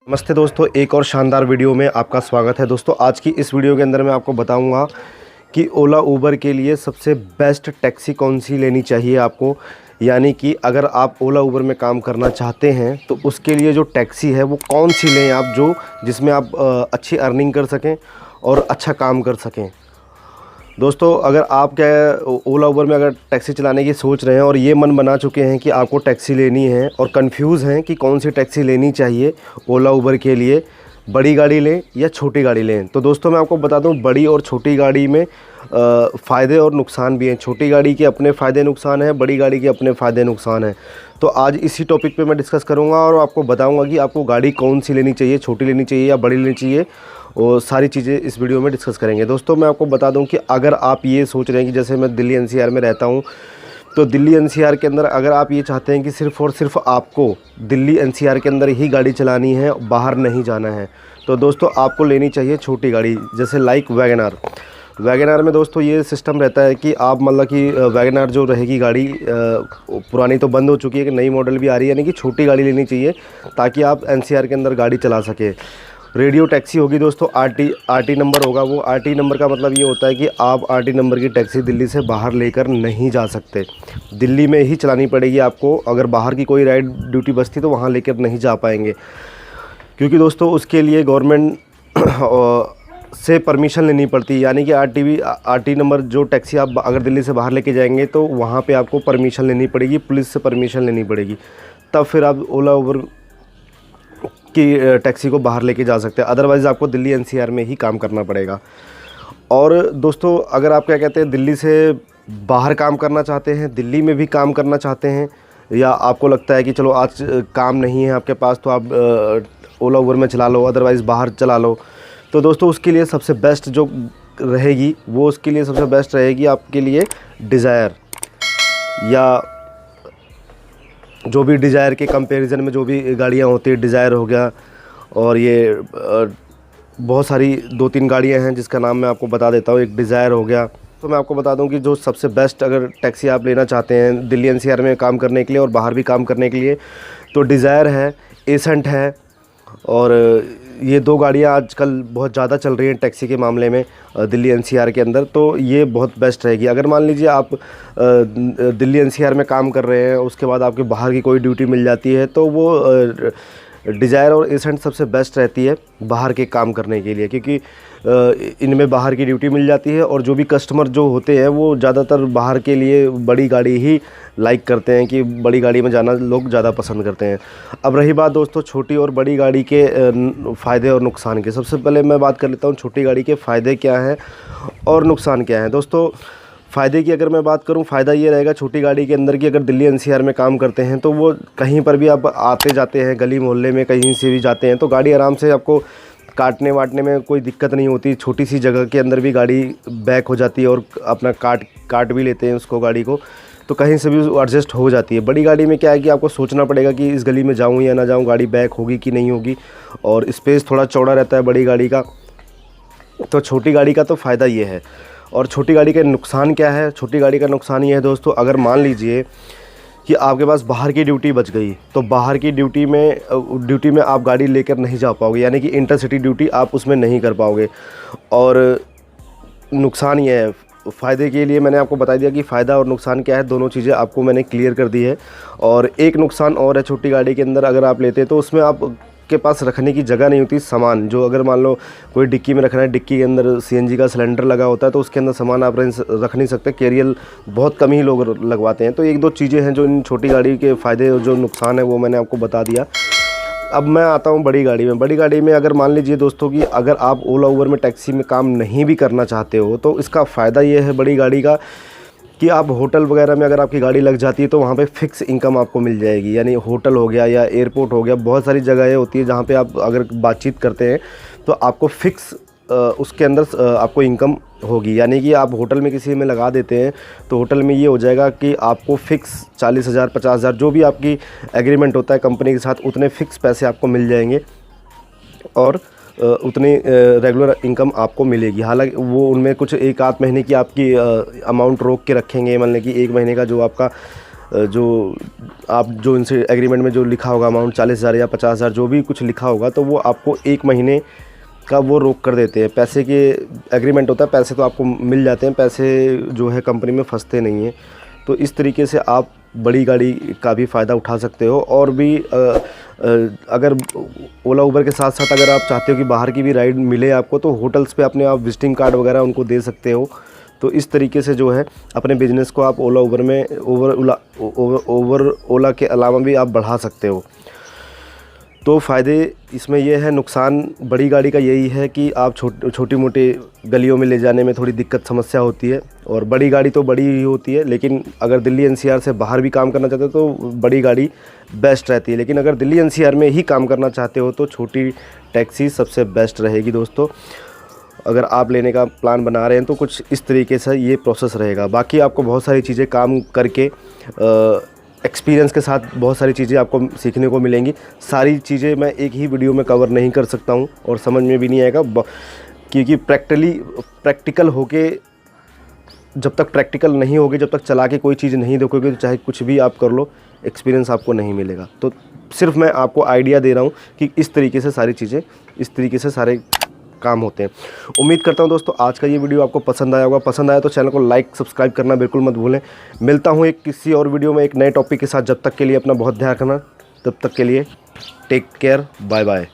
नमस्ते दोस्तों, एक और शानदार वीडियो में आपका स्वागत है। दोस्तों आज की इस वीडियो के अंदर मैं आपको बताऊंगा कि ओला उबर के लिए सबसे बेस्ट टैक्सी कौन सी लेनी चाहिए आपको। यानी कि अगर आप ओला उबर में काम करना चाहते हैं तो उसके लिए जो टैक्सी है वो कौन सी लें आप, जो जिसमें आप अच्छी अर्निंग कर सकें और अच्छा काम कर सकें। दोस्तों अगर आप क्या ओला उबर में अगर टैक्सी चलाने की सोच रहे हैं और ये मन बना चुके हैं कि आपको टैक्सी लेनी है और कंफ्यूज हैं कि कौन सी टैक्सी लेनी चाहिए ओला उबर के लिए, बड़ी गाड़ी लें या छोटी गाड़ी लें, तो दोस्तों मैं आपको बता दूं बड़ी और छोटी गाड़ी में फ़ायदे और नुकसान भी हैं। छोटी गाड़ी के अपने फ़ायदे नुकसान हैं, बड़ी गाड़ी के अपने फ़ायदे नुकसान हैं। तो आज इसी टॉपिक पे मैं डिस्कस करूंगा और आपको बताऊंगा कि आपको गाड़ी कौन सी लेनी चाहिए, छोटी लेनी चाहिए या बड़ी लेनी चाहिए, और सारी चीज़ें इस वीडियो में डिस्कस करेंगे। दोस्तों मैं आपको बता दूं कि अगर आप ये सोच रहे हैं कि जैसे मैं दिल्ली एनसीआर में रहता हूं, तो दिल्ली एनसीआर के अंदर अगर आप ये चाहते हैं कि सिर्फ़ और सिर्फ आपको दिल्ली एनसीआर के अंदर ही गाड़ी चलानी है, बाहर नहीं जाना है, तो दोस्तों आपको लेनी चाहिए छोटी गाड़ी, जैसे like Wagon R. Wagon R में दोस्तों ये सिस्टम रहता है कि आप मतलब कि वैगन आर जो रहेगी गाड़ी, पुरानी तो बंद हो चुकी है कि नई मॉडल भी आ रही है, यानी कि छोटी गाड़ी लेनी चाहिए ताकि आप एनसीआर के अंदर गाड़ी चला सके। रेडियो टैक्सी होगी दोस्तों, आरटी नंबर होगा। वो आरटी नंबर का मतलब ये होता है कि आप आरटी नंबर की टैक्सी दिल्ली से बाहर लेकर नहीं जा सकते, दिल्ली में ही चलानी पड़ेगी आपको। अगर बाहर की कोई राइड ड्यूटी बचती तो वहाँ लेकर नहीं जा पाएंगे, क्योंकि दोस्तों उसके लिए गवर्नमेंट से परमिशन लेनी पड़ती है। यानी कि आरटी नंबर जो टैक्सी आप अगर दिल्ली से बाहर लेके जाएंगे तो वहाँ पे आपको परमिशन लेनी पड़ेगी, पुलिस से परमिशन लेनी पड़ेगी, तब फिर आप ओला उबर की टैक्सी को बाहर लेके जा सकते हैं। अदरवाइज़ आपको दिल्ली एनसीआर में ही काम करना पड़ेगा। और दोस्तों अगर आप क्या कहते हैं दिल्ली से बाहर काम करना चाहते हैं, दिल्ली में भी काम करना चाहते हैं, या आपको लगता है कि चलो आज काम नहीं है आपके पास तो आप ओला उबर में चला लो, अदरवाइज़ बाहर चला लो, तो दोस्तों उसके लिए सबसे बेस्ट जो रहेगी वो उसके लिए सबसे बेस्ट रहेगी आपके लिए डिज़ायर, या जो भी डिज़ायर के कंपैरिजन में जो भी गाड़ियाँ होती है, डिज़ायर हो गया, और ये बहुत सारी 2-3 गाड़ियाँ हैं जिसका नाम मैं आपको बता देता हूँ। एक डिज़ायर हो गया। तो मैं आपको बता दूं कि जो सबसे बेस्ट अगर टैक्सी आप लेना चाहते हैं दिल्ली एनसीआर में काम करने के लिए और बाहर भी काम करने के लिए, तो डिज़ायर है, एसेंट है, और ये 2 गाड़ियाँ आजकल बहुत ज़्यादा चल रही हैं टैक्सी के मामले में दिल्ली एनसीआर के अंदर, तो ये बहुत बेस्ट रहेगी। अगर मान लीजिए आप दिल्ली एनसीआर में काम कर रहे हैं, उसके बाद आपके बाहर की कोई ड्यूटी मिल जाती है, तो वो डिज़ायर और एसेंट सबसे बेस्ट रहती है बाहर के काम करने के लिए, क्योंकि इनमें बाहर की ड्यूटी मिल जाती है और जो भी कस्टमर जो होते हैं वो ज़्यादातर बाहर के लिए बड़ी गाड़ी ही लाइक करते हैं, कि बड़ी गाड़ी में जाना लोग ज़्यादा पसंद करते हैं। अब रही बात दोस्तों छोटी और बड़ी गाड़ी के फ़ायदे और नुकसान के, सबसे पहले मैं बात कर लेता हूँ छोटी गाड़ी के फ़ायदे क्या हैं और नुकसान क्या हैं। दोस्तों फ़ायदे की अगर मैं बात करूं, फ़ायदा ये रहेगा छोटी गाड़ी के अंदर कि अगर दिल्ली एनसीआर में काम करते हैं तो वो कहीं पर भी आप आते जाते हैं, गली मोहल्ले में कहीं से भी जाते हैं, तो गाड़ी आराम से आपको काटने वाटने में कोई दिक्कत नहीं होती। छोटी सी जगह के अंदर भी गाड़ी बैक हो जाती है और अपना काट भी लेते हैं उसको, गाड़ी को, तो कहीं से भी एडजस्ट हो जाती है। बड़ी गाड़ी में क्या है कि आपको सोचना पड़ेगा कि इस गली में जाऊँ या ना जाऊँ, गाड़ी बैक होगी कि नहीं होगी, और स्पेस थोड़ा चौड़ा रहता है बड़ी गाड़ी का। तो छोटी गाड़ी का तो फ़ायदा ये है। और छोटी गाड़ी का नुकसान क्या है? छोटी गाड़ी का नुकसान ये है दोस्तों, अगर मान लीजिए कि आपके पास बाहर की ड्यूटी बच गई, तो बाहर की ड्यूटी में आप गाड़ी लेकर नहीं जा पाओगे, यानी कि इंटरसिटी ड्यूटी आप उसमें नहीं कर पाओगे। और नुकसान ये है। फ़ायदे के लिए मैंने आपको बता दिया कि फ़ायदा और नुकसान क्या है, दोनों चीज़ें आपको मैंने क्लियर कर दी है। और एक नुकसान और है छोटी गाड़ी के अंदर, अगर आप लेते हैं तो उसमें आप के पास रखने की जगह नहीं होती सामान, जो अगर मान लो कोई डिक्की में रखना है, डिक्की के अंदर सीएनजी का सिलेंडर लगा होता है, तो उसके अंदर सामान आप रख नहीं सकते, कैरियर बहुत कम ही लोग लगवाते हैं। तो 1-2 चीज़ें हैं जो इन छोटी गाड़ी के फ़ायदे और जो नुकसान है वो मैंने आपको बता दिया। अब मैं आता हूँ बड़ी गाड़ी में। बड़ी गाड़ी में अगर मान लीजिए दोस्तों कि अगर आप ओला उबर में टैक्सी में काम नहीं भी करना चाहते हो, तो इसका फ़ायदा ये है बड़ी गाड़ी का कि आप होटल वगैरह में अगर आपकी गाड़ी लग जाती है तो वहाँ पे फ़िक्स इनकम आपको मिल जाएगी। यानी होटल हो गया या एयरपोर्ट हो गया, बहुत सारी जगहें होती है जहाँ पे आप अगर बातचीत करते हैं तो आपको फ़िक्स उसके अंदर आपको इनकम होगी। यानी कि आप होटल में किसी में लगा देते हैं तो होटल में ये हो जाएगा कि आपको फ़िक्स 40,000 50,000 जो भी आपकी एग्रीमेंट होता है कंपनी के साथ, उतने फ़िक्स पैसे आपको मिल जाएंगे और उतनी रेगुलर इनकम आपको मिलेगी। हालांकि वो उनमें कुछ 1-8 महीने की आपकी अमाउंट रोक के रखेंगे, मतलब कि 1 महीने का जो आपका जो आप जो इनसे एग्रीमेंट में जो लिखा होगा अमाउंट 40,000 या 50,000 जो भी कुछ लिखा होगा, तो वो आपको 1 महीने का वो रोक कर देते हैं। पैसे के एग्रीमेंट होता है, पैसे तो आपको मिल जाते हैं, पैसे जो है कंपनी में फंसते नहीं हैं। तो इस तरीके से आप बड़ी गाड़ी का भी फ़ायदा उठा सकते हो। और भी अगर ओला उबर के साथ साथ अगर आप चाहते हो कि बाहर की भी राइड मिले आपको, तो होटल्स पे अपने आप विजिटिंग कार्ड वगैरह उनको दे सकते हो। तो इस तरीके से जो है अपने बिज़नेस को आप ओला उबर में ओला के अलावा भी आप बढ़ा सकते हो। तो फ़ायदे इसमें ये है, नुकसान बड़ी गाड़ी का यही है कि आप छोटी मोटी गलियों में ले जाने में थोड़ी दिक्कत समस्या होती है। और बड़ी गाड़ी तो बड़ी ही होती है, लेकिन अगर दिल्ली एनसीआर से बाहर भी काम करना चाहते हो तो बड़ी गाड़ी बेस्ट रहती है। लेकिन अगर दिल्ली एनसीआर में ही काम करना चाहते हो तो छोटी टैक्सी सबसे बेस्ट रहेगी दोस्तों। अगर आप लेने का प्लान बना रहे हैं तो कुछ इस तरीके से ये प्रोसेस रहेगा। बाकी आपको बहुत सारी चीज़ें काम करके एक्सपीरियंस के साथ बहुत सारी चीज़ें आपको सीखने को मिलेंगी। सारी चीज़ें मैं एक ही वीडियो में कवर नहीं कर सकता हूँ और समझ में भी नहीं आएगा, क्योंकि प्रैक्टिकल होके, जब तक प्रैक्टिकल नहीं होगी, जब तक चला के कोई चीज़ नहीं देखोगे, तो चाहे कुछ भी आप कर लो, एक्सपीरियंस आपको नहीं मिलेगा। तो सिर्फ मैं आपको आइडिया दे रहा हूँ कि इस तरीके से सारी चीज़ें, इस तरीके से सारे काम होते हैं। उम्मीद करता हूं दोस्तों आज का ये वीडियो आपको पसंद आया होगा। पसंद आया तो चैनल को लाइक सब्सक्राइब करना बिल्कुल मत भूलें। मिलता हूं एक किसी और वीडियो में एक नए टॉपिक के साथ। जब तक के लिए अपना बहुत ध्यान रखना। तब तक के लिए टेक केयर, बाय बाय।